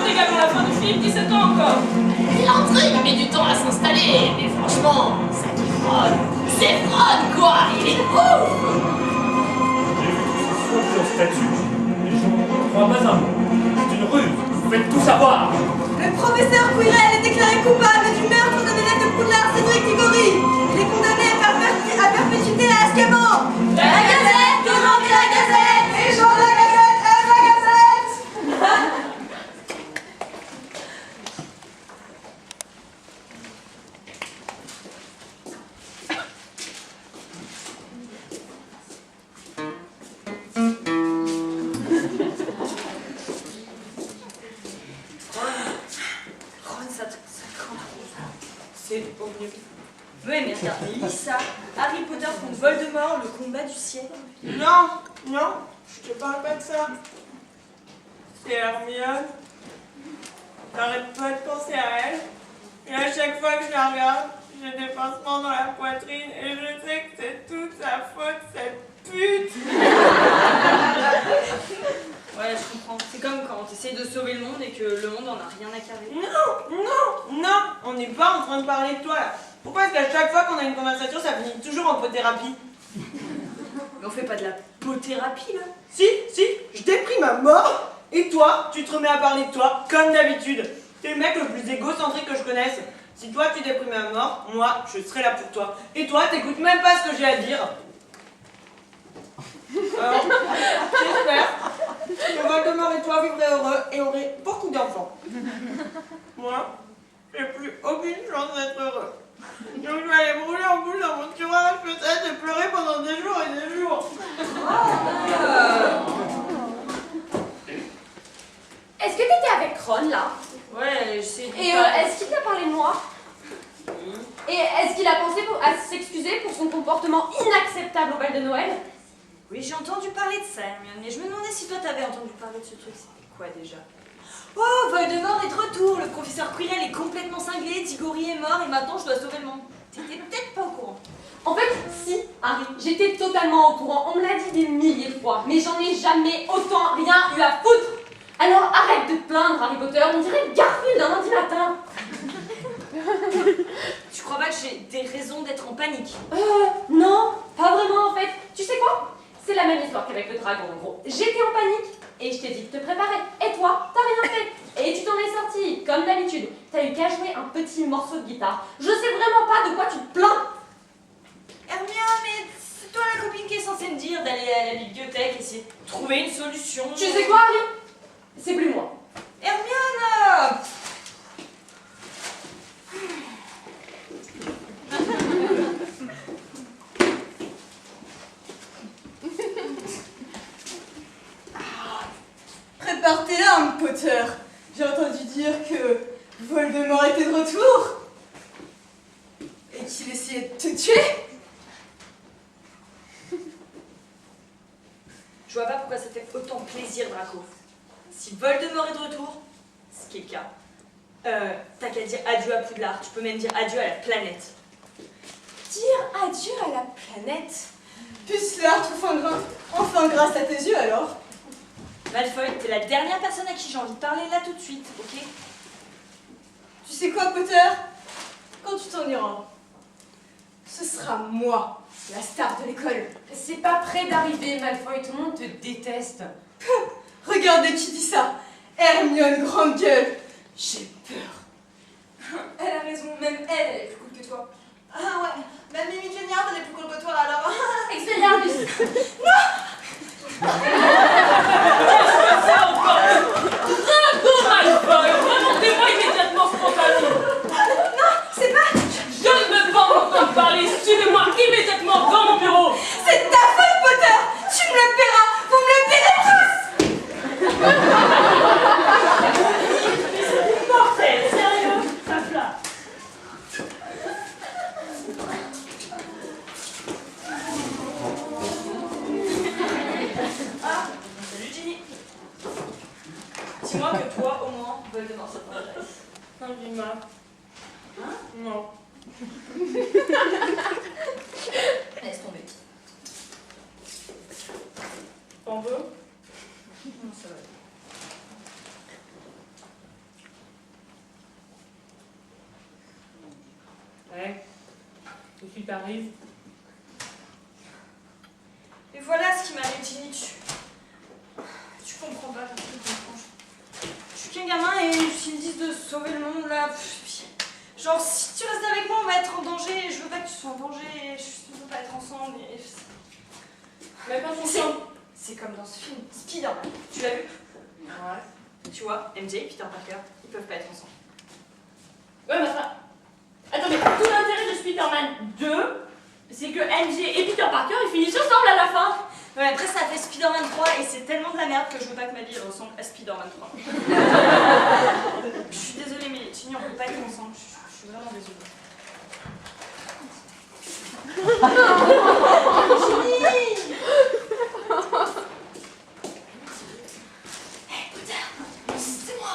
compte également la fin du film, 17 ans encore. L'intrigue met du temps à s'installer, mais franchement, ça qui fraude. C'est fraude, quoi. Il est ouf. J'ai vu tous ces faux en statue. Les gens ne croient pas un mot. C'est une ruse. Vous faites tout savoir. Le professeur Quirrell est déclaré coupable du meurtre de l'élève de Poudlard, Cédric Diggory. Il est condamné à perpétuité à Azkaban. La Gazette demande la Gazette. Les gens de la Gazette aiment la Gazette. C'est horrible. Ouais, mais regarde, lis ça. Harry Potter contre Voldemort, le combat du ciel. Non, non, je te parle pas de ça. C'est Hermione. J'arrête pas de penser à elle. Et à chaque fois que je la regarde, j'ai des pincements dans la poitrine et je sais que c'est toute sa faute, cette pute. Ouais, je comprends. C'est comme quand t'essayes de sauver le monde et que le monde en a rien à carrer. Non, non, non, on n'est pas en train de parler de toi là. Pourquoi est-ce qu'à chaque fois qu'on a une conversation, ça finit toujours en pothérapie? Mais on fait pas de la pothérapie là. Si, je déprime à mort. Et toi, tu te remets à parler de toi, comme d'habitude. T'es le mec le plus égocentrique que je connaisse. Si toi tu déprimes à mort, moi je serai là pour toi. Et toi, t'écoutes même pas ce que j'ai à dire. Alors, j'espère que Voldemort et toi vivrez heureux et aurez beaucoup d'enfants. Moi, j'ai plus aucune chance d'être heureux. Donc je vais aller brûler en boule dans mon tiroir à chaussettes et pleurer pendant des jours et des jours. Est-ce que t'étais avec Ron là? Ouais, je sais. Et est-ce qu'il t'a parlé de moi? Et est-ce qu'il a pensé à s'excuser pour son comportement inacceptable au bal de Noël? Oui, j'ai entendu parler de ça, Hermione, mais je me demandais si toi t'avais entendu parler de ce truc. C'était quoi déjà? Oh, Voldemort est de retour, le professeur Quirrell est complètement cinglé, Diggory est mort et maintenant je dois sauver le monde. T'étais peut-être pas au courant. En fait, si, Harry, j'étais totalement au courant. On me l'a dit des milliers de fois, mais j'en ai jamais autant rien eu à foutre. Alors arrête de te plaindre, Harry Potter, on dirait Garfield un lundi matin. Tu crois pas que j'ai des raisons d'être en panique? Non, pas vraiment en fait. Tu sais quoi? C'est la même histoire qu'avec le dragon en gros. J'étais en panique et je t'ai dit de te préparer. Et toi, t'as rien fait. Et tu t'en es sorti, comme d'habitude. T'as eu qu'à jouer un petit morceau de guitare. Je sais vraiment pas de quoi tu te plains. Hermione, mais c'est toi la copine qui est censée me dire d'aller à la bibliothèque, essayer de trouver une solution. Tu sais quoi, Harry? C'est plus moi. Hermione! Prépare tes larmes, Potter. J'ai entendu dire que Voldemort était de retour. Et qu'il essayait de te tuer. Je vois pas pourquoi ça fait autant plaisir, Draco. Si Voldemort est de retour, ce qui est le cas, t'as qu'à dire adieu à Poudlard. Tu peux même dire adieu à la planète. Dire adieu à la planète. Pucelard, enfin grâce à tes yeux alors. Malfoy, t'es la dernière personne à qui j'ai envie de parler là tout de suite, ok? Tu sais quoi, Potter? Quand tu t'en iras, ce sera moi, la star de l'école. C'est pas près d'arriver, Malfoy. Tout le monde te déteste. Regardez qui dit ça. Hermione grande gueule. J'ai peur. Elle a raison, même elle est plus cool que toi. Ah ouais, même Mimi Géniard, elle est plus cool que toi alors. Expelliarmus. Ça encore. Bravo, Malfoy. Remontez-moi immédiatement ce pantalon. Non, c'est pas... Je ne veux pas en entendre parler. Suivez-moi immédiatement dans mon bureau. C'est ta faute, Potter. Tu me le paieras. Vous me le paierez tous. Mortel, sérieux? Ça flatte. Salut Ginny. Dis-moi que toi, au moins, Voldemort se progresse. Non, dis-moi. Hein? Non. Laisse tomber. T'en veux? Non, ça va. Ouais. Et puis t'arrives. Et voilà ce qui m'arrive, Ginny. Tu comprends pas, tu comprends. Je suis qu'un gamin et s'ils me disent de sauver le monde là. Genre, si tu restes avec moi, on va être en danger. Et je veux pas que tu sois en danger. Et je veux pas être ensemble. Et... Mais pas conscient. C'est comme dans ce film, Spider-Man. Tu l'as vu? Ouais. Tu vois, MJ et Peter Parker, ils peuvent pas être ensemble. Ouais, mais enfin. Attendez, tout l'intérêt de Spider-Man 2, c'est que MJ et Peter Parker ils finissent ensemble à la fin. Ouais, après ça fait Spider-Man 3 et c'est tellement de la merde que je veux pas que ma vie ressemble à Spider-Man 3. Je suis désolée, mais Ginny, on peut pas être ensemble. Je suis vraiment désolée. Ginny! Hey, Potter! C'est moi!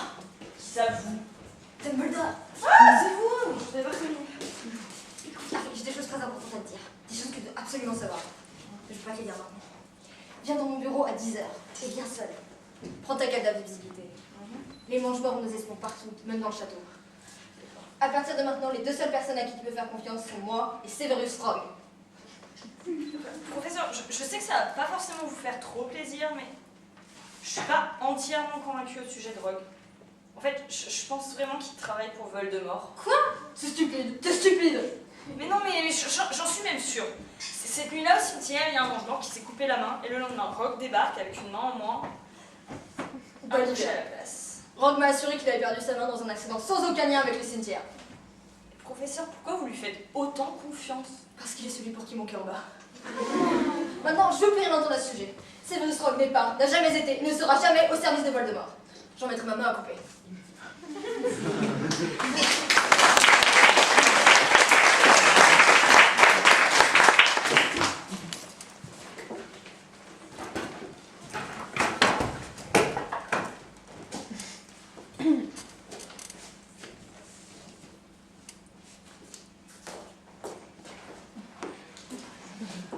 Qui ça, vous? Dumbledore. C'est vous! Je t'avais pas reconnu. Écoute, j'ai des choses très importantes à te dire. Des choses que tu dois absolument savoir. Je peux pas te les dire maintenant. Viens dans mon bureau à 10h. Et viens seul. Prends ta cape d'invisibilité. Les mange-morts ont nos espions partout, même dans le château. À partir de maintenant, les deux seules personnes à qui tu peux faire confiance sont moi et Severus Rogue. Professeur, je sais que ça va pas forcément vous faire trop plaisir, mais je suis pas entièrement convaincue au sujet de Rogue. En fait, je pense vraiment qu'il travaille pour Voldemort. Quoi? C'est stupide. T'es stupide. Mais non, mais j'en suis même sûre. Cette nuit-là, au cimetière, il y a un mange-mort qui s'est coupé la main, et le lendemain, Rogue débarque avec une main en moins, un crochet à la place. Rogue m'a assuré qu'il avait perdu sa main dans un accident sans aucun lien avec le cimetière. Professeur, pourquoi vous lui faites autant confiance? Parce qu'il est celui pour qui mon cœur bat. Maintenant, je veux plus rien entendre à ce sujet. Severus Rogue n'est pas, n'a jamais été, ne sera jamais au service de Voldemort. J'en mettrai ma main à couper.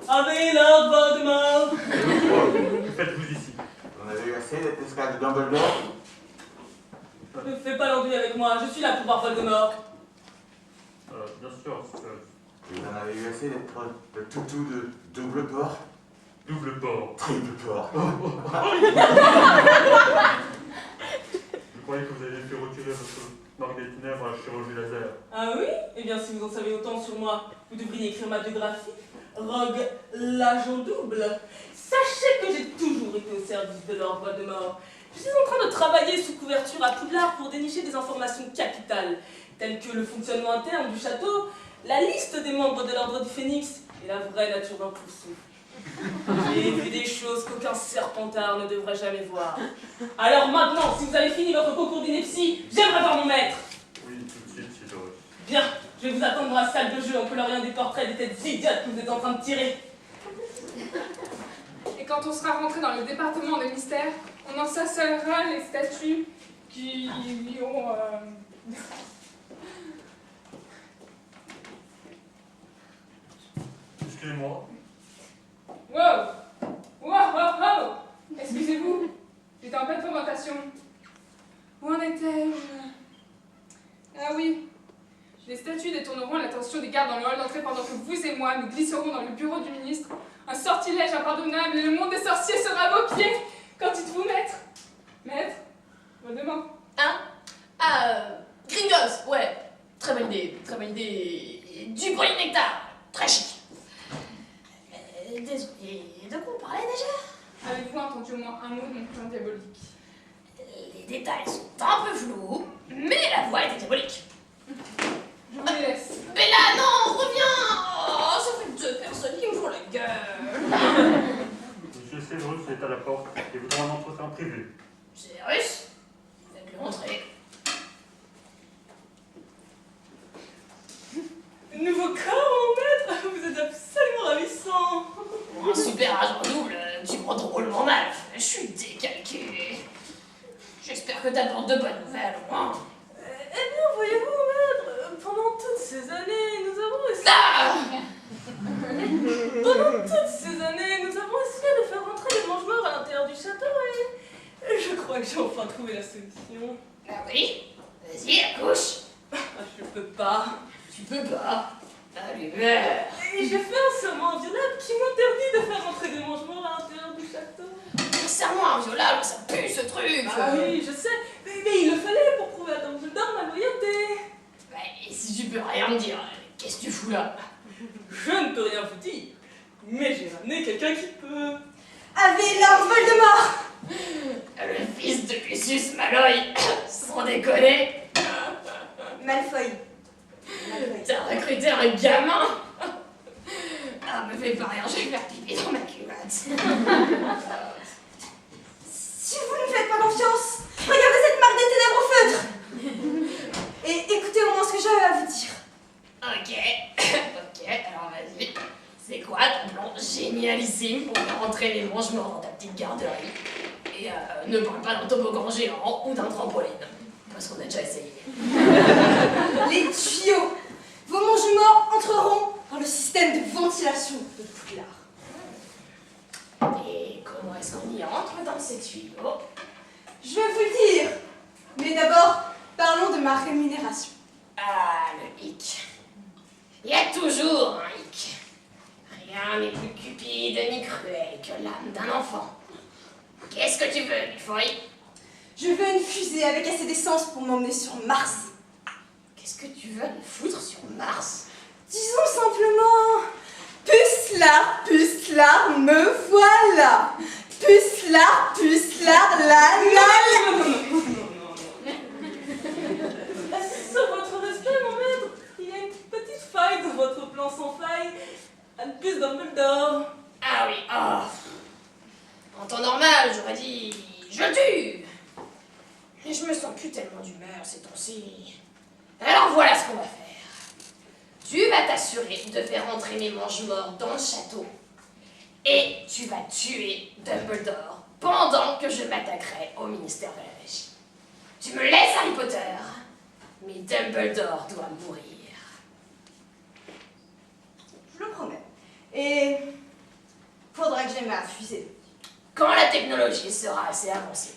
Avec Lord Voldemort. Que faites-vous ici? On avait eu assez d'être esclave de Dumbledore. Ne fais pas l'enduit avec moi, je suis là pour voir Voldemort. Bien sûr, Vous en avez eu assez d'être le toutou de double port. double port. Triple port. Je croyais que vous aviez fait retirer votre marque des ténèbres à la chirurgie laser. Ah oui? Eh bien, si vous en savez autant sur moi, vous devriez écrire ma biographie. Rogue, l'agent double. Sachez que j'ai toujours été au service de Lord Voldemort. Je suis en train de travailler sous couverture à Poudlard pour dénicher des informations capitales, telles que le fonctionnement interne du château, la liste des membres de l'Ordre du Phénix et la vraie nature d'un pousseau. J'ai vu des choses qu'aucun serpentard ne devrait jamais voir. Alors maintenant, si vous avez fini votre concours d'ineptie, j'aimerais voir mon maître. Oui, tout de suite, c'est heureux. Bien, je vais vous attendre dans la salle de jeu en coloriant des portraits des têtes idiotes que vous êtes en train de tirer. Et quand on sera rentré dans le département des mystères, on ensorcellera les statues qui ont... Excusez-moi. Wow! Wow, wow, wow! Excusez-vous, j'étais en pleine fermentation. Où en étais-je? Ah oui, les statues détourneront l'attention des gardes dans le hall d'entrée pendant que vous et moi nous glisserons dans le bureau du ministre. Un sortilège impardonnable et le monde des sorciers sera à vos pieds. Quand dites-vous, maître? Maître? Voldemort. Hein? Gringotts, ouais. Très bonne idée, très bonne idée. Du polynectar, très chic. Désolé, de quoi on parlait déjà? Avez-vous entendu au moins un mot de mon plan diabolique? Les détails sont un peu flous, mais la voix était diabolique. Je vous les laisse. Bella, non, reviens! Oh, ça fait 2 personnes qui me font la gueule. Monsieur Severus est à la porte et voudra un entretien privé. Severus, faites-le entrer. Nouveau corps, mon maître, vous êtes absolument ravissant. Pour un super agent double, tu me rends drôlement mal. Je suis décalqué. J'espère que t'apportes de bonnes nouvelles, au moins. Eh bien, voyez-vous, maître, pendant toutes ces années, nous avons essayé... Ah! Pendant toutes ces années, nous avons essayé de faire rentrer les mange-morts à l'intérieur du château et je crois que j'ai enfin trouvé la solution. Ah oui? Vas-y, accouche. Ah, je peux pas. Tu peux pas. La lumière. Et j'ai fait un serment inviolable qui m'interdit de faire entrer des mangements à l'intérieur du château. Un serment inviolable, ça pue ce truc. Ah oui, je sais, mais il le fallait pour prouver à Dumbledore ma loyauté. Et si tu peux rien me dire, qu'est-ce que tu fous là? Je ne peux rien vous dire, mais j'ai ramené quelqu'un qui peut. Lord Voldemort! Le fils de Lucius Malfoy, sans déconner. Malfoy. T'as recruté un gamin? Ah, me fais pas rire, je vais faire pipi dans ma culotte. Si vous ne me faites pas confiance, regardez cette marque de ténèbres au feutre! Et écoutez au moins ce que j'avais à vous dire. Ok, alors vas-y. C'est quoi ton plan génialissime pour faire rentrer les mange-morts dans ta petite garderie? Et ne parle pas d'un toboggan géant ou d'un trampoline, parce qu'on a déjà essayé. Les tuyaux! Vos mange-morts entreront dans le système de ventilation de Poudlard. Et comment est-ce qu'on y entre dans ces tuyaux? Je vais vous le dire, mais d'abord, parlons de ma rémunération. Ah, le hic. Il y a toujours un hic. Rien n'est plus cupide ni cruel que l'âme d'un enfant. Qu'est-ce que tu veux, Malfoy? Je veux une fusée avec assez d'essence pour m'emmener sur Mars. Qu'est-ce que tu veux me foutre sur Mars? Disons simplement... Pucelard, me voilà! Pucelard, Sur votre respect, mon maître, il y a une petite faille dans votre plan sans faille. Un puce Dumbledore. Ah oui, En temps normal, j'aurais dit... Je le tue. Mais je me sens plus tellement d'humeur ces temps-ci. Alors voilà ce qu'on va faire. Tu vas t'assurer de faire entrer mes mange-morts dans le château. Et tu vas tuer Dumbledore pendant que je m'attaquerai au ministère de la Magie. Tu me laisses, Harry Potter, mais Dumbledore doit mourir. Je le promets. Et... faudra que j'aie ma fusée. Quand la technologie sera assez avancée.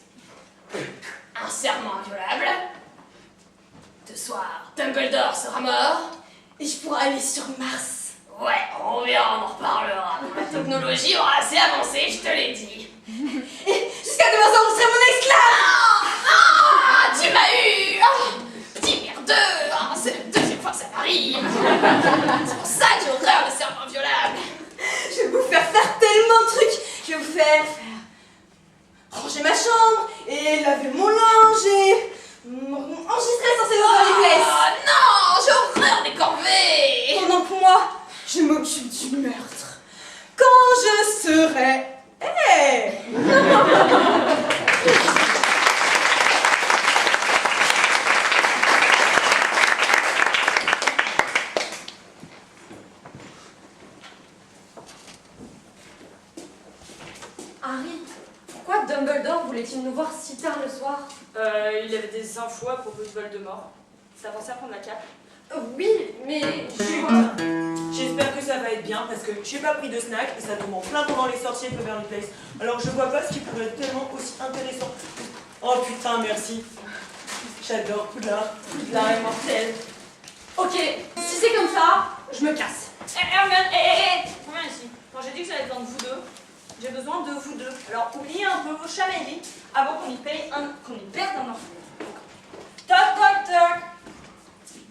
Un serment inviolable. Ce soir, Dumbledore sera mort. Et je pourrai aller sur Mars. Ouais, on verra, on en reparlera. Quand la technologie aura assez avancé, je te l'ai dit. Et jusqu'à demain soir, vous serez mon esclave! Ah, tu m'as eu! Petit merdeux! C'est la deuxième fois que ça m'arrive. C'est pour ça que j'ai horreur le serment inviolable. Je vais vous faire tellement de trucs. Je vais vous faire ranger ma chambre et laver mon linge et enregistrer sans savoir dans les places. Oh non, j'ai horreur des corvées. Pendant que moi, je m'occupe du meurtre. Quand je serai... Hey! Harry, pourquoi Dumbledore voulait-il nous voir si tard le soir? Il y avait des infos à propos de Voldemort. T'as pensé à prendre la cape? Oui, mais... J'espère que ça va être bien parce que j'ai pas pris de snack et ça tombe en plein pendant les sorciers de Beverly Place. Alors je vois pas ce qui pourrait être tellement aussi intéressant. Oh putain, merci. J'adore Poudlard. Poudlard est mortel. Ok, si c'est comme ça, je me casse. Hermione, reviens ici. Quand j'ai dit que j'avais besoin de vous deux, j'ai besoin de vous deux. Alors oubliez un peu vos chamailleries avant qu'on y perde un enfant. Toc toc toc.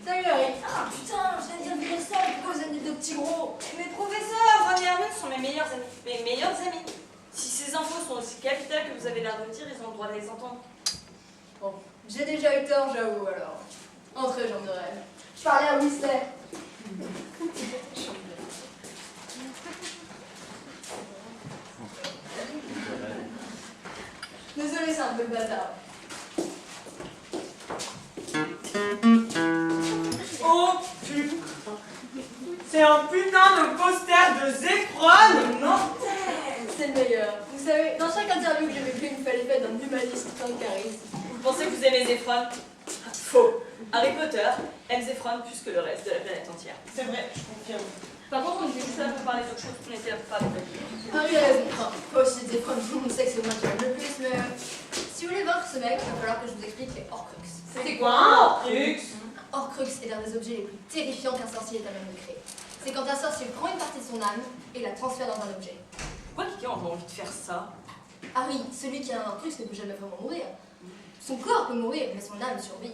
Salut Harry. Ah putain, je viens de dire ça, pourquoi vous amenez deux petits gros? Mes professeurs, Ron et Hermione sont mes meilleurs amis. Mes meilleurs amis. Si ces infos sont aussi capitales que vous avez l'air de le dire, ils ont le droit de les entendre. Bon, j'ai déjà eu tort, j'avoue alors. Entrez, j'en aurai. Je parlais à Weasley. Désolé, c'est un peu bâtard. Oh putain. C'est un putain de poster de Zephron mortel. C'est le meilleur. Vous savez, dans chaque interview que j'ai vécue, il me fallait faire d'un humaniste plein de charisme. Vous pensez que vous aimez Zephron? Faux. Harry Potter aime Zephron plus que le reste de la planète entière. C'est vrai, je confirme. Par contre, on était juste là pour parler d'autre chose, on était là pour parler de la vie. Harry a raison. Enfin, pas aussi des Zephron, tout le monde sait que c'est moi qui aime le plus, mais si vous voulez vaincre ce mec, il va falloir que je vous explique les Horcruxes. C'est quoi un Horcrux? Horcrux est l'un des objets les plus terrifiants qu'un sorcier est à même de créer. C'est quand un sorcier prend une partie de son âme et la transfère dans un objet. Pourquoi quelqu'un aurait envie de faire ça? Harry, celui qui a un Horcrux ne peut jamais vraiment mourir. Son corps peut mourir, mais son âme survit.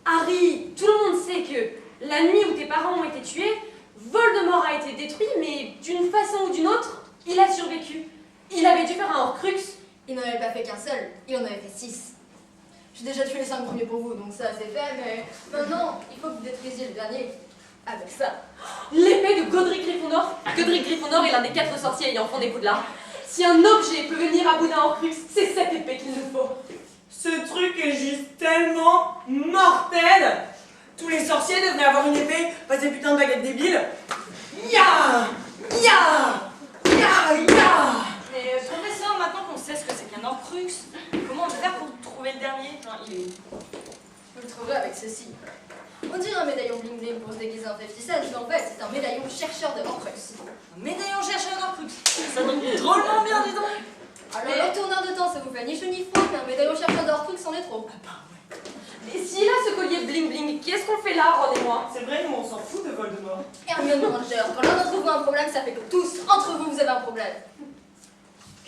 Harry, tout le monde sait que la nuit où tes parents ont été tués, Voldemort a été détruit, mais d'une façon ou d'une autre, il a survécu. Il avait dû faire un Horcrux. Il n'en avait pas fait qu'un seul, il en avait fait 6. J'ai déjà tué les 5 premiers pour vous, donc ça c'est fait, mais maintenant, il faut que vous détruisiez le dernier. Avec ça. L'épée de Godric Gryffondor. Godric Gryffondor est l'un des 4 sorciers ayant fondé Poudlard. Si un objet peut venir à bout d'un Horcrux, c'est cette épée qu'il nous faut. Ce truc est juste tellement mortel. Tous les sorciers devraient avoir une épée, pas ces putains de baguettes débiles. Ya Ya Ya Ya. Mais professeur, maintenant qu'on sait ce que c'est qu'un Horcrux, comment on va faire pour trouver le dernier? Enfin, il est où? Vous le trouverez avec ceci. On dirait un médaillon bling bling pour se déguiser en 50 Cent, mais en fait c'est un médaillon chercheur de Horcrux. Un médaillon chercheur d'Horcrux. Ça donne drôlement bien, dis donc. Alors le tourneur de temps, ça vous fait ni chaud ni froid, mais un médaillon chercheur de Horcrux en est trop. Et s'il a ce collier bling bling, qu'est-ce qu'on fait là, Ron et moi? C'est vrai, nous on s'en fout de Voldemort. Hermione Granger, quand l'un d'entre vous a un problème, ça fait que tous, entre vous, vous avez un problème.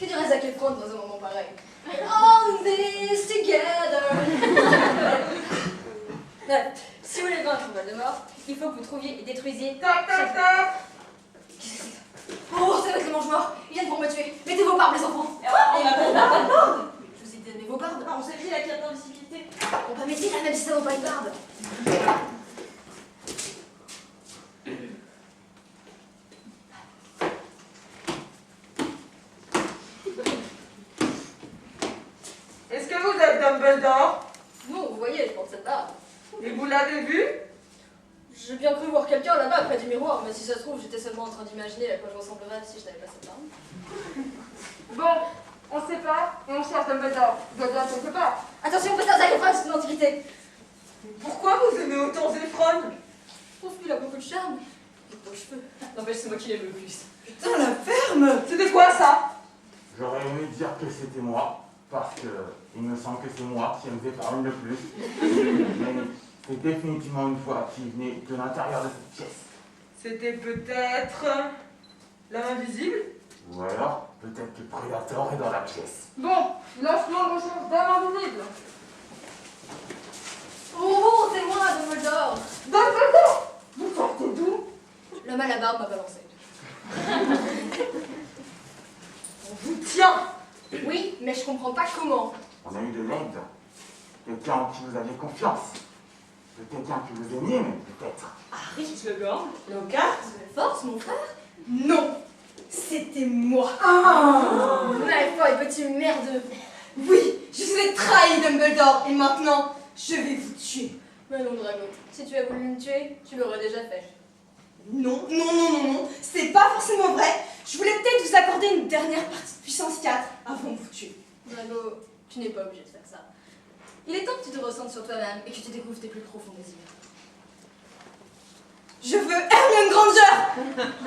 Que dirait Zac Efron dans un moment pareil? All this together. Si vous voulez vaincre Voldemort, il faut que vous trouviez et détruisiez... Toc toc toc. Oh, c'est vrai que les mange-morts, ils viennent pour me tuer. Mettez vos barbes, les enfants. On a pas de barbe. Je vous ai dit de mettre vos barbes. On s'est dit la carte d'invisibilité. On va mettre la même si ça vaut pas une barbe. Est-ce que vous êtes Dumbledore? Non, vous voyez, je porte cette barbe. Et vous l'avez vu? J'ai bien cru voir quelqu'un là-bas près du miroir, mais si ça se trouve, j'étais seulement en train d'imaginer à quoi je ressemblerais si je n'avais pas cette barbe. Bon, on sait pas et on cherche Dumbledore. Il doit bien être quelque part. Attention, professeur Zac Efron, c'est une antiquité. Pourquoi vous aimez autant Zephron? Je trouve qu'il a beaucoup de charme. Et de beaux cheveux. N'empêche, c'est moi qui l'aime le plus. Putain, la ferme! C'était quoi ça? J'aurais aimé dire que c'était moi, parce que il me semble que c'est moi qui aime Zephron le plus. Mais c'est définitivement une voix qui venait de l'intérieur de cette pièce. C'était peut-être l'homme invisible? Ou alors, peut-être que Predator est dans la pièce. Bon, lance-moi le recherche d'âme invisible. Oh, c'est moi, Dumbledore. Dumbledore! Vous sortez d'où? L'homme à la barbe m'a balancé. On vous tient! Oui, mais je comprends pas comment. On a eu de l'aide. Quelqu'un en qui vous aviez confiance. Quelqu'un que vous aimiez, mais peut-être. Harry, je le gorge. Nos cartes? Force, mon frère? Non! C'était moi! Malfoy, petit merdeux. Oui, je vous ai trahi, Dumbledore, et maintenant, je vais vous tuer. Mais non, Drago, si tu as voulu me tuer, tu l'aurais déjà fait. Non, non, non, non, non, c'est pas forcément vrai. Je voulais peut-être vous accorder une dernière partie de puissance 4 avant de vous tuer. Drago, tu n'es pas obligé de faire ça. Il est temps que tu te ressentes sur toi-même et que tu découvres tes plus profonds désirs. Je veux Hermione Granger!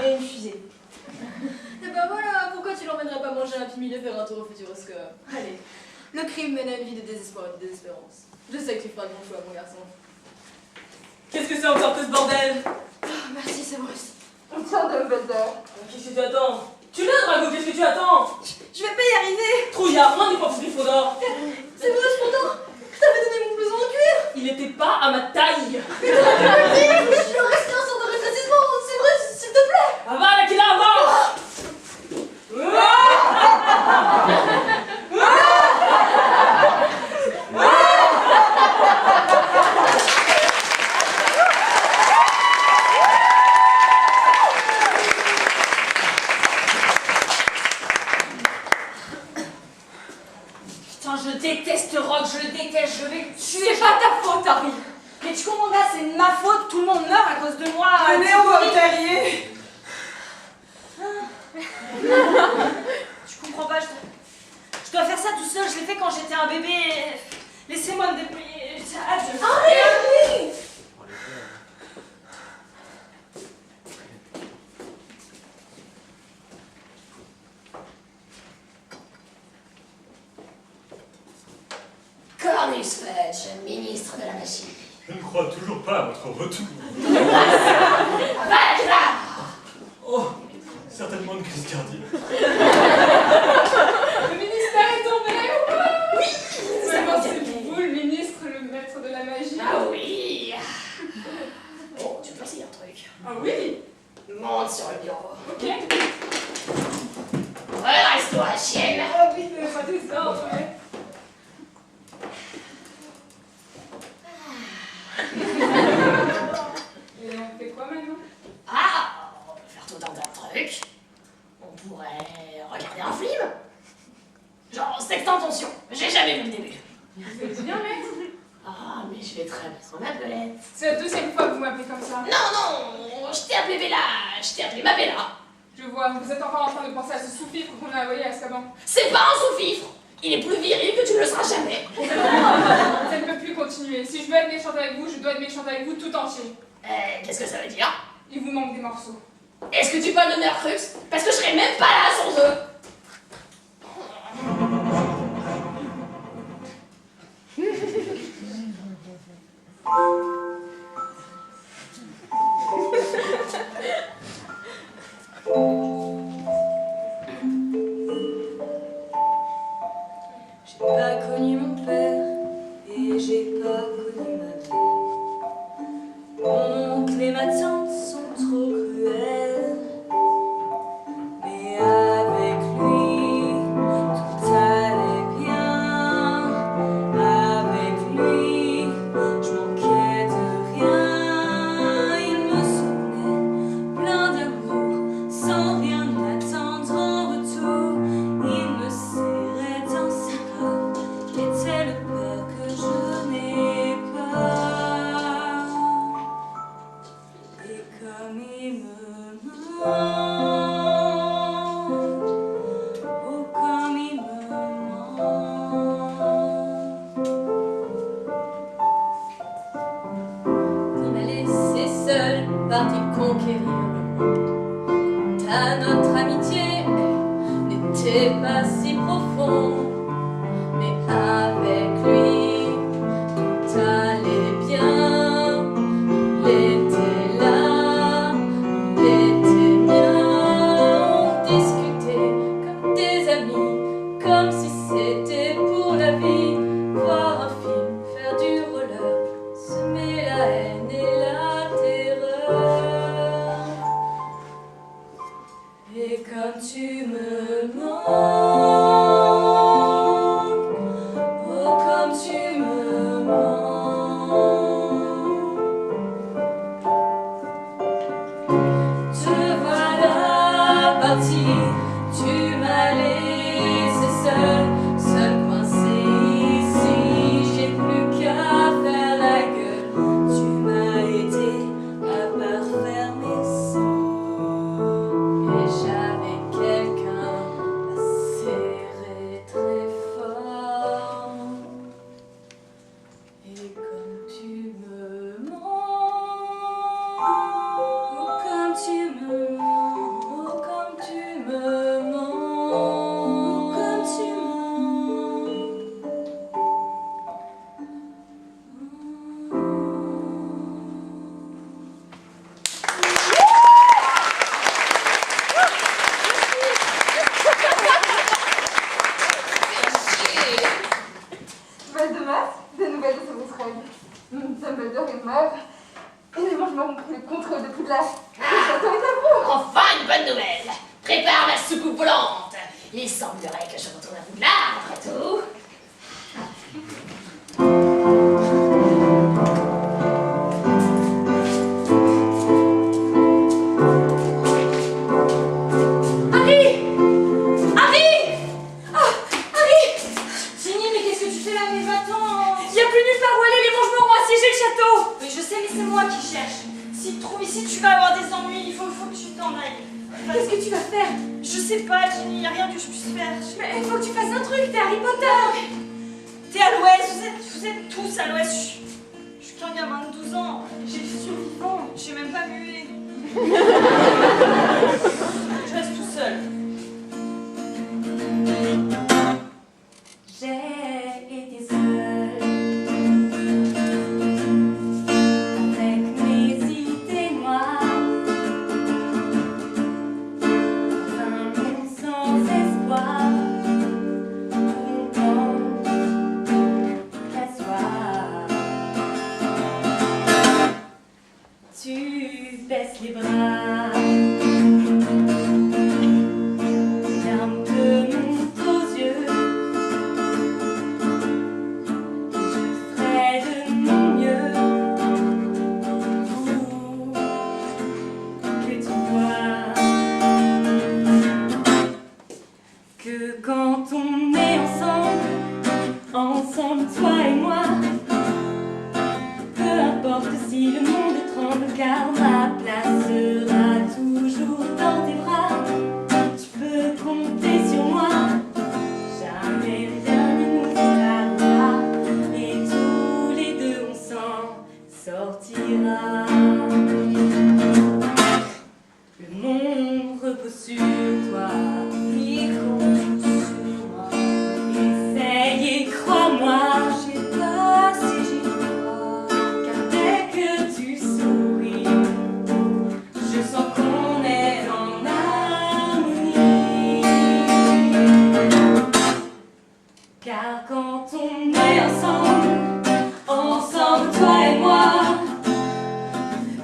Et une fusée. Et ben voilà, pourquoi tu l'emmènerais pas manger un piment et faire un tour au Futuroscope? Allez, le crime mène à une vie de désespoir et de désespérance. Je sais que tu feras le bon choix, mon garçon. Qu'est-ce que c'est encore que ce bordel? Oh, merci, c'est Bruce. On tient Dumbledore. Qu'est-ce que tu attends? Tu l'as, Drago, qu'est-ce que tu attends? Je vais pas y arriver! Trouillard, moins des profs Gryffondor. C'est Bruce, pourtant! Je t'avais donné mon blouson en cuir! Il n'était pas à ma taille. Mais tu aurais pu me le dire! Je suis restée un sort de rétrécissement! C'est Bruce, s'il te plaît! Ah va, là, qu'il a avant. Putain, je déteste Rogue, je le déteste, je vais le tuer. C'est pas ta faute, Harry. Mais tu comprends pas, c'est de ma faute, tout le monde meurt à cause de moi. Allez, on va au terrier! Tu comprends pas, je dois faire ça tout seul, je l'ai fait quand j'étais un bébé. Laissez-moi me débrouiller. Adieu. Harry! Cornelius Fudge, ministre de la magie. Je ne crois toujours pas à votre retour. Oh, certainement une crise cardiaque. Le ministère est tombé. Oui, Vraiment, c'est vous, le ministre, le maître de la magie. Ah oui. Bon, tu peux essayer un truc. Ah oui. Monte sur le bureau. Ok. Reste-toi, chienne. Ah oui, c'est pas des ordres, ouais. Et on fait quoi maintenant? Ah, on peut faire tout un tas de trucs. On pourrait regarder un film. Genre, Sexe Intention. J'ai jamais vu le début. Vous êtes bien, maître? Ah, mais je vais très bien s'en appeler. C'est la deuxième fois que vous m'appelez comme ça. Non, je t'ai appelé Bella. Je t'ai appelé ma Bella. Je vois, vous êtes encore en train de penser à ce sous-fifre qu'on a envoyé à Azkaban. C'est pas un sous-fifre. Il est plus viril que tu ne le seras jamais. Ça ne peut plus continuer. Si je veux être méchante avec vous, je dois être méchante avec vous tout entier. Qu'est-ce que ça veut dire? Il vous manque des morceaux. Est-ce que tu parles de Mercrux? Parce que je serais même pas là sans eux. J'ai pas connu mon père et j'ai pas connu ma mère. Mon oncle et ma tante sont trop cruels, mais avec lui tout allait bien. Avec lui je manquais de rien. Il me soutenait plein d'amour sans rien attendre en retour. Il me serrait dans ses bras, était le père que je n'ai pas. Et comme il me manque, oh comme il me manque. Qu'on a laissé seul, parti conquérir le monde. À notre amitié n'était pas si profond, mais avec lui tout allait bien. Il était là, il était mien. On discutait comme des amis, comme si c'était pour la vie. Voir un film, faire du roller, semer la haine et la terreur. Et comme tu me manques, oh comme tu me manques, te voilà parti, tu m'as laissé seul coincé ici. J'ai plus qu'à faire la gueule, tu m'as aidé à parfaire mes seins. Et j'avais quelqu'un à serrer très fort. Et comme tu me manques, oh comme tu me manques, oh comme tu me manques, oh comme tu me Voldemort, des nouvelles de Severus Rogue. Dumbledore est mort. Et les mangements ont pris le contrôle de Poudlard. Le château est à vous. Enfin une bonne nouvelle. Prépare la soucoupe volante. Il semblerait que je retourne à Poudlard après tout. Harry! Harry! Ah! Harry! Ginny, mais qu'est-ce que tu fais là? Mais va-t'en! Y a plus nulle part où aller, les mangements ont assiégé le château! Mais je sais, mais c'est moi qui cherche. Si tu te trouves ici, tu vas avoir des ennuis. Il faut que tu t'en ailles. Qu'est-ce que tu vas faire? Je sais pas, Ginny, y a rien que je puisse faire. Mais il faut que tu fasses un truc, t'es Harry Potter. T'es à l'ouest, vous êtes tous à l'ouest. Je suis qu'un gamin de 12 ans. J'ai le survivant. J'ai même pas mué. Je reste tout seul. J'ai été seule. baisses les bras. Les larmes te montent aux yeux. Je ferai de mon mieux pour que tu vois que quand on est ensemble, toi et moi, peu importe si le monde tremble, car ma place sera toujours dans tes bras. Tu peux compter sur moi, jamais rien ne nous séparera, et tous les deux on s'en sortira. Le monde repose sur toi, il compte sur moi. Essaye et crois-moi, je sais pas si j'y crois, car dès que tu souris, je sens qu'on est en harmonie. Car quand on est ensemble, toi et moi,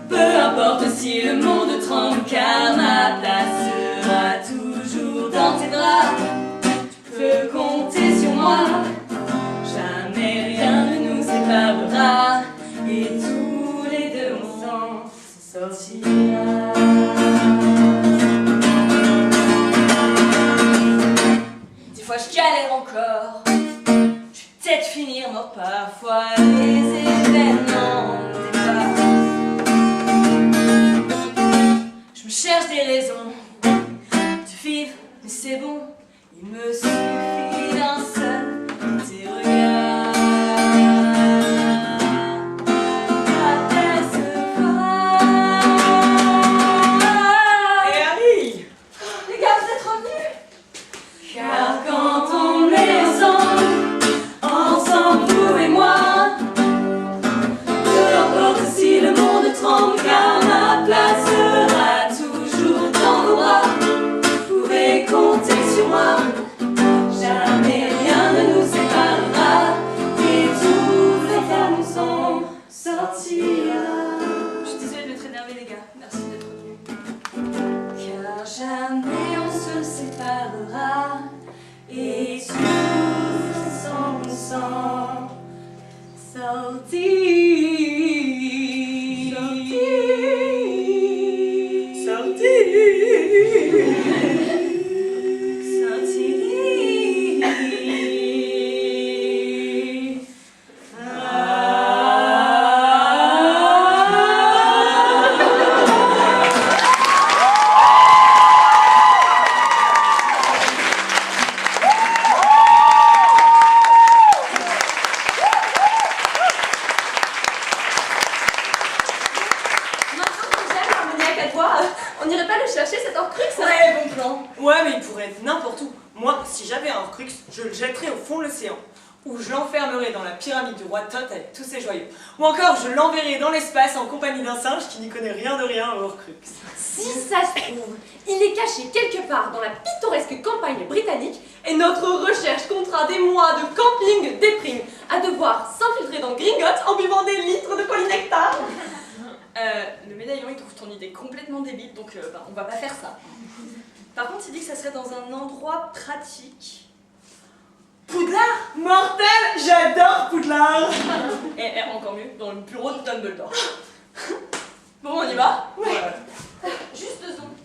peu importe si le monde tremble, car ma place sera toujours dans tes bras. Tu peux compter sur moi, jamais rien ne nous séparera, et tous les deux on s'en sortira. Des fois je galère encore, je vais peut-être finir mort parfois, les événements dépassent. Je me cherche des raisons de vivre, mais c'est bon, il me suffit d'un seul de tes regards. Et Harry! Les gars, vous êtes revenus? Car quand on est ensemble, vous et moi, peu importe si le monde tremble, car ma place sera toujours dans vos bras. Vous pouvez compter sur moi, jamais rien ne nous séparera, et tous les femmes nous s'en sortira. Je suis désolée de m'être énervée, les gars. Merci d'être venus. Car jamais on se séparera, et tous ensemble on s'en sortira. On n'irait pas le chercher cet Horcrux? Ouais, bon plan. Ouais, mais il pourrait être n'importe où. Moi, si j'avais un Horcrux, je le jetterais au fond de l'océan. Ou je l'enfermerais dans la pyramide du roi Thoth avec tous ses joyaux. Ou encore, je l'enverrais dans l'espace en compagnie d'un singe qui n'y connaît rien de rien au Horcrux. Si ça se trouve, il est caché quelque part dans la pittoresque campagne britannique, et notre recherche comptera des mois de camping déprime à devoir s'infiltrer dans Gringotts en buvant des litres de polynectar. Le médaillon, il trouve ton idée complètement débile, donc on va pas faire ça. Par contre, il dit que ça serait dans un endroit pratique. Poudlard! Mortel! J'adore Poudlard! Et encore mieux, dans le bureau de Dumbledore. Bon, on y va? Ouais. Juste 2 secondes.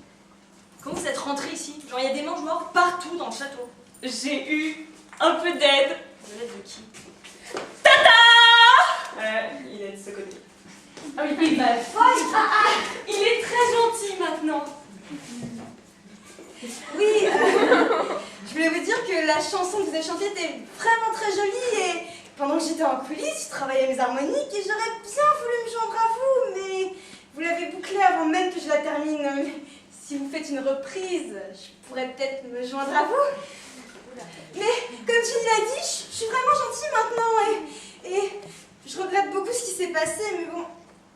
Comment vous êtes rentrés ici? Genre, il y a des mange-morts partout dans le château. J'ai eu un peu d'aide. De l'aide de qui? Il est de ce côté. Ah oui, bah folle. Il est très gentil maintenant. Oui, je voulais vous dire que la chanson que vous avez chantée était vraiment très jolie et pendant que j'étais en coulisses, je travaillais mes harmoniques et j'aurais bien voulu me joindre à vous, mais vous l'avez bouclée avant même que je la termine. Si vous faites une reprise, je pourrais peut-être me joindre à vous. Mais comme Ginny l'a dit, je suis vraiment gentille maintenant et je regrette beaucoup ce qui s'est passé, mais bon,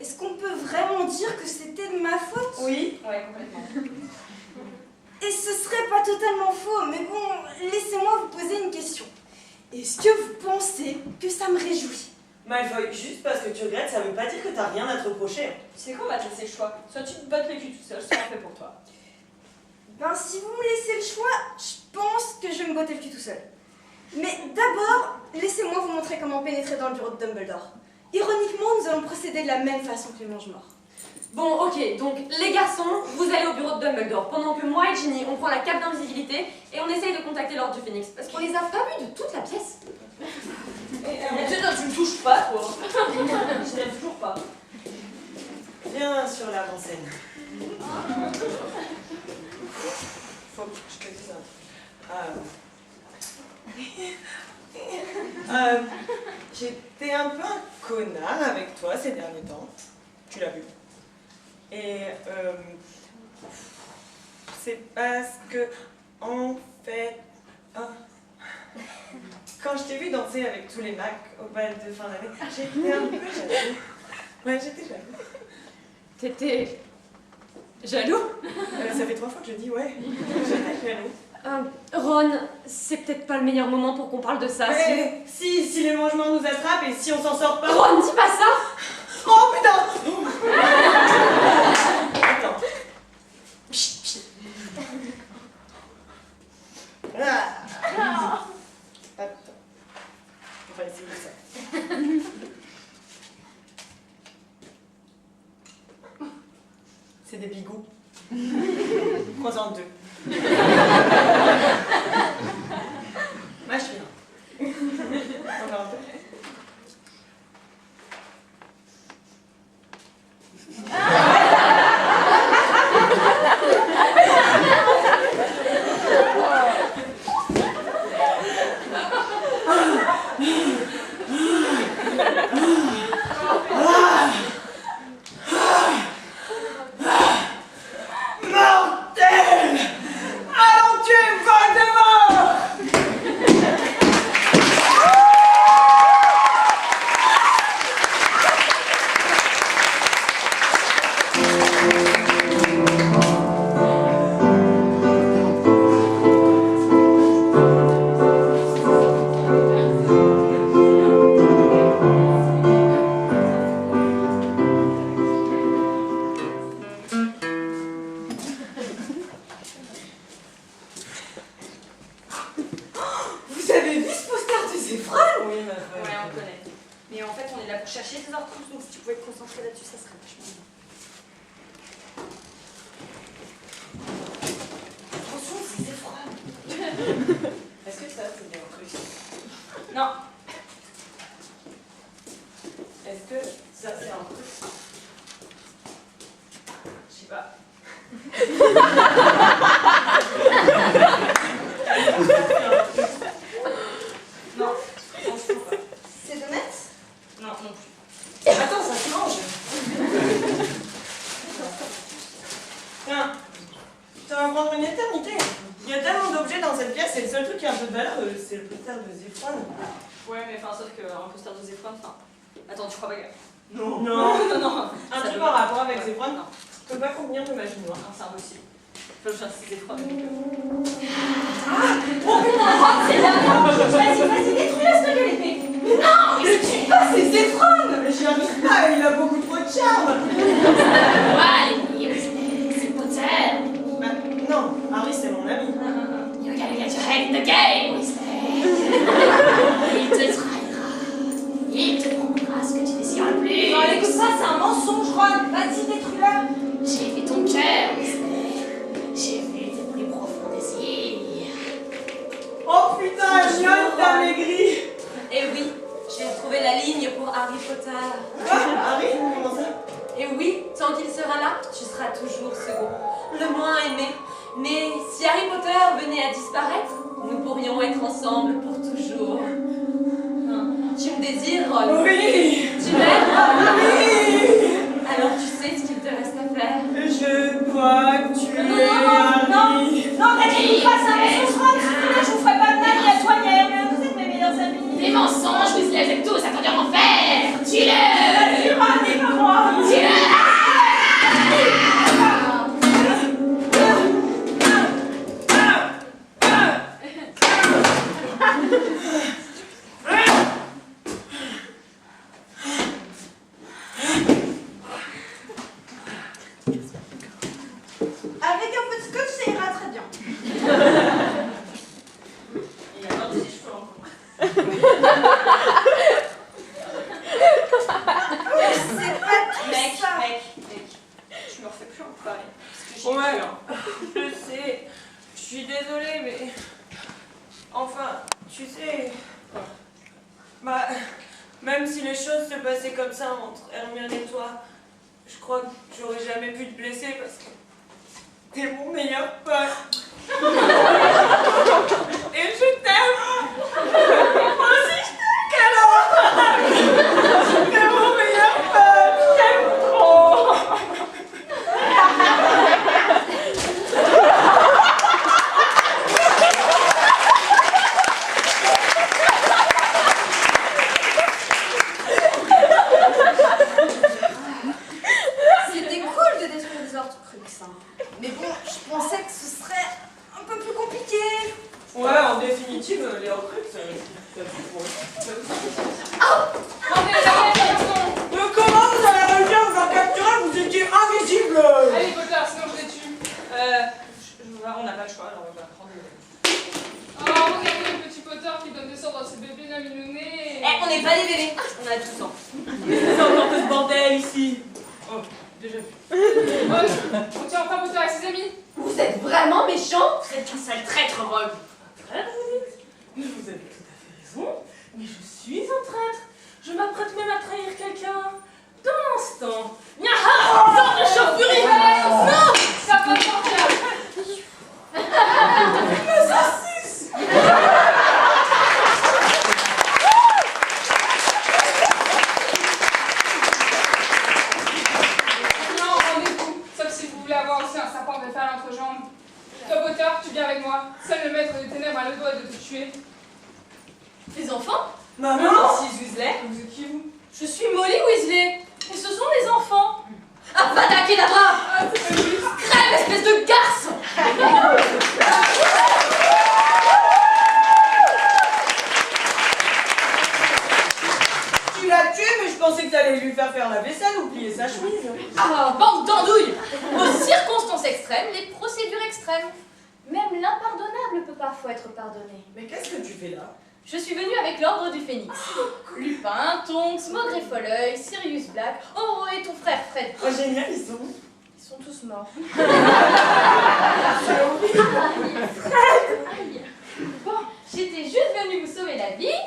est-ce qu'on peut vraiment dire que c'était de ma faute? Oui, ouais, complètement. Et ce serait pas totalement faux, mais bon, laissez-moi vous poser une question. Est-ce que vous pensez que ça me réjouit Malfoy, juste parce que tu regrettes, ça veut pas dire que t'as rien à te reprocher. C'est quoi, va te laisser le choix? Soit tu te bottes le cul tout seul, soit on fait pour toi. Ben, si vous me laissez le choix, je pense que je vais me botter le cul tout seul. Mais d'abord, laissez-moi vous montrer comment pénétrer dans le bureau de Dumbledore. Ironiquement, nous allons procéder de la même façon que les mange-morts. Bon, ok, donc les garçons, vous allez au bureau de Dumbledore, pendant que moi et Ginny, on prend la cape d'invisibilité et on essaye de contacter l'ordre du Phénix. Parce qu'on les a pas vus de toute la pièce. Mais tu me touches pas, toi. Je l'aime toujours pas. Viens sur l'avant-scène. Faut que je te dise j'étais un peu un connard avec toi ces derniers temps. Tu l'as vu. Et c'est parce que, en fait, quand je t'ai vu danser avec tous les mags au bal de fin d'année, j'étais un peu jaloux. Ouais, j'étais jaloux. T'étais... jaloux? Ça fait 3 fois que je dis ouais. J'étais jaloux. Ron, c'est peut-être pas le meilleur moment pour qu'on parle de ça. Ouais, si les mangements nous attrapent et si on s'en sort pas... Ron, dis pas ça! Oh putain! Attends. Attends. On va essayer ça. C'est des bigoux. Croisés en deux. Moi, je suis là. Encore un peu. Est-ce que ça, c'est bien russe? Non. Est-ce que ça, c'est un russe? Je sais pas. Non, franchement pas. C'est de Metz? Non, non plus. Attends, ça se mange. Tiens, ça va prendre une éternité. Il y a tellement d'objets dans cette pièce et le seul truc qui a un peu de valeur, c'est le poster de Zéphron. Ouais, mais enfin, sauf qu'un poster de Zéphron, enfin... Attends, tu crois pas que... Non. Non. Un truc en rapport avec ouais. Zéphron, Non, peut pas contenir de magie noire. c'est impossible. Faut que je fasse Zéphron. Oh putain, c'est là! Vas-y, détruis-la, ce gueule épée! Mais non! Mais je tue pas, c'est Zéphron! Mais j'y arrive pas, il a beaucoup trop de charme! C'est Potter! Bah, non, Harry c'est mon ami. You're gonna get your head in the game, Il te trahira. Il te prendra ce que tu désires le plus. Non, écoute ça, c'est un mensonge, Ron! Vas-y, détruis-la! J'ai vu ton cœur, j'ai vu tes plus profonds désirs. Oh putain, Lionne, t'as maigri! Et oui, j'ai trouvé la ligne pour Harry Potter. Quoi? Harry? Comment ça? Et oui, tant qu'il sera là, tu seras toujours second, le moins aimé. Mais si Harry Potter venait à disparaître, nous pourrions être ensemble pour toujours. Tu me désires, Ron? Oui! Tu m'aimes? Oui! Alors tu sais ce qu'il te reste à faire. Je dois tuer Harry. Non, t'inquiète pas, c'est un mensonge, Ron! Je vous ferai pas de mal, ni à toi, ni à Hermione, vous êtes mes meilleurs amis! Des mensonges, vous les avez tous attendus en enfer. Tue-le! Ron, n'est pas moi! Tue-le! chier. Ouais, je sais. Je suis désolée, mais... Enfin, tu sais... Bah, même si les choses se passaient comme ça entre Hermione et toi, je crois que j'aurais jamais pu te blesser parce que t'es mon meilleur pote. Et je t'aime. Moi aussi je t'aime, Calo. T'es mon meilleur pote. Je t'aime trop. C'était cool de détruire les Horcruxes, hein. Mais bon, je pensais que ce serait un peu plus compliqué. Ouais, en définitive, les Horcruxes, ça pour Rendez les arrêts, garçon. Mais comment vous avez réussi à vous faire capturer? Vous étiez invisible. Allez, Potter, sinon je les tue. On n'a pas le choix, alors on va prendre... Oh, regardez le petit Potter qui donne des sorts à ses bébés naminonnés. Eh, on n'est pas des bébés, on a 12 ans. C'est encore que ce bordel ici. Oh, déjà vu. On tient enfin Potter et ses amis. Vous êtes vraiment méchants? Vous êtes un sale traître, Rogue. Traître, vous dites? Mais vous avez tout à fait raison. Mais je suis un traître. Je m'apprête même à trahir quelqu'un. Dans l'instant. Yaha! Sors de chauffurie! Non! Ça va sortir. Mais ça suce! Non, rendez-vous. Sauf si vous voulez avoir aussi un serpent de fer à l'entrejambe. Toi, Potter, tu viens avec moi. Seul le maître des ténèbres a le droit de te tuer. Les enfants? Maman. Mrs. Weasley. Vous êtes qui, vous? Je suis Molly Weasley. Et ce sont les enfants. Avada Kedavra! Ah, c'est pas juste. Crève, espèce de garce! Tu l'as tué, mais je pensais que t'allais lui faire la vaisselle ou plier sa chemise. Ah, bande d'andouilles! Aux circonstances extrêmes, les procédures extrêmes. Même l'impardonnable peut parfois être pardonné. Mais qu'est-ce que tu fais là? Je suis venue avec l'ordre du Phénix. Lupin, Tonks, Maugre Folleuil, Sirius Black, oh, et ton frère Fred. Oh génial, ils sont où? Ils sont tous morts. Aïe. Bon, j'étais juste venue vous sauver la vie.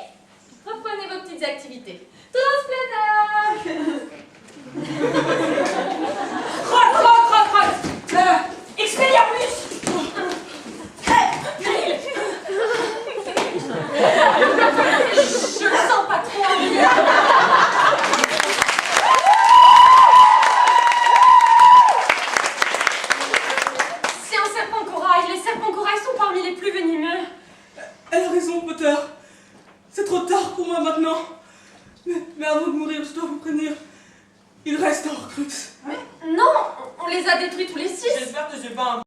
Reprenez vos petites activités. Transplanage. Croc! Expelliarmus. Je le sens pas trop. C'est un serpent corail. Les serpents corail sont parmi les plus venimeux. Elle a raison, Potter. C'est trop tard pour moi maintenant. Mais avant de mourir, je dois vous prévenir. Il reste un Horcrux. Mais non, on les a détruits tous les 6. J'espère que j'ai pas un